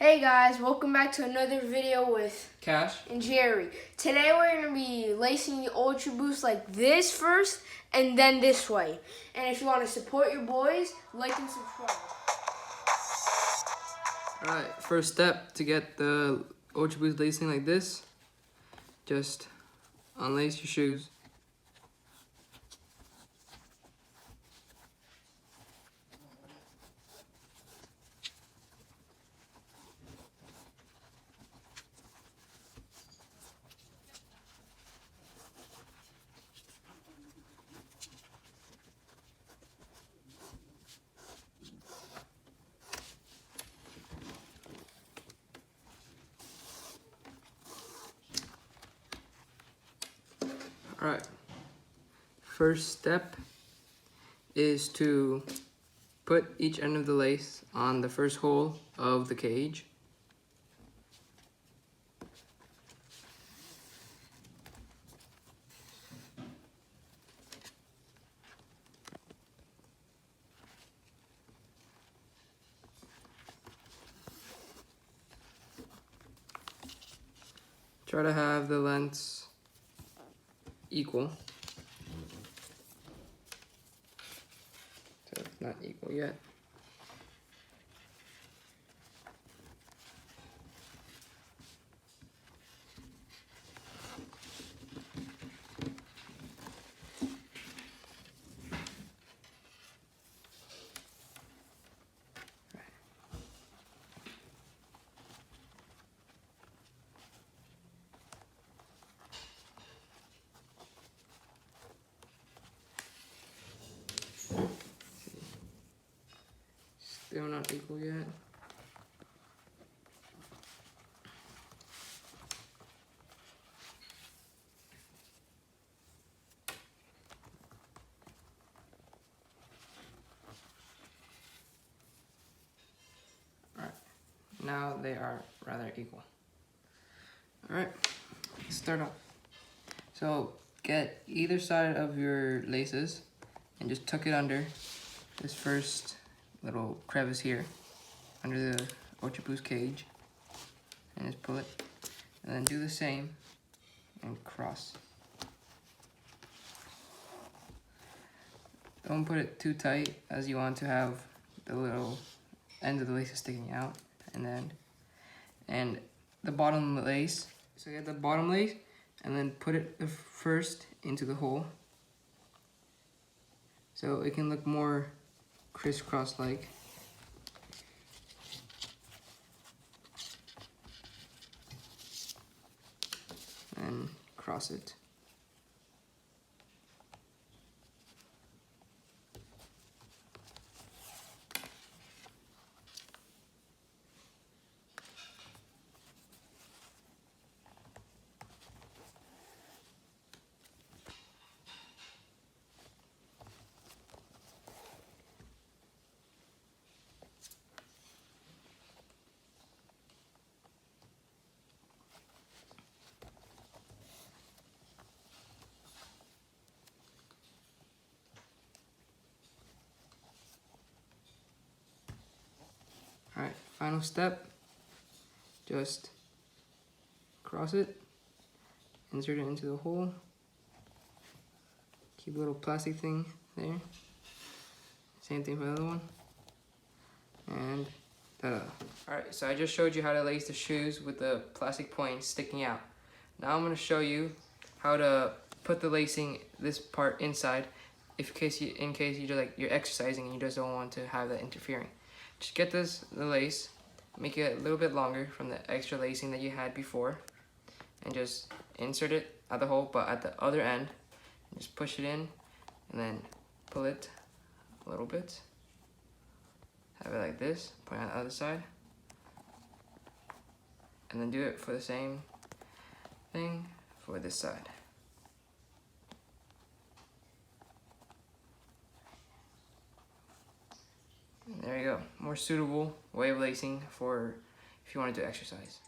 Hey guys, welcome back to another video with Cash and Jerry. Today we're going to be lacing the Ultra Boost like this first and then this way. And if you want to support your boys, like and subscribe. Alright, first step to get the Ultra Boost lacing like this, just unlace your shoes. Alright, first step is to put each end of the lace on the first hole of the cage. Try to have the lengths equal. So it's not equal yet. Still not equal yet. Alright, now they are rather equal. Alright, let's start off. So get either side of your laces and just tuck it under this first little crevice here, under the Ultra Boost cage, and just pull it, and then do the same and cross. Don't put it too tight, as you want to have the little end of the laces sticking out, and the bottom lace. So get the bottom lace and then put it first into the hole, so it can look more crisscross like. And cross it. Alright, final step, just cross it, insert it into the hole, keep a little plastic thing there, same thing for the other one, and ta-da. Alright, so I just showed you how to lace the shoes with the plastic points sticking out. Now I'm going to show you how to put the lacing, this part inside, in case you're exercising and you just don't want to have that interfering. Just get the lace, make it a little bit longer from the extra lacing that you had before, and just insert it at the hole, but at the other end, and just push it in, and then pull it a little bit. Have it like this, point on the other side, and then do it for the same thing for this side. And there you go, more suitable way of lacing for if you want to do exercise.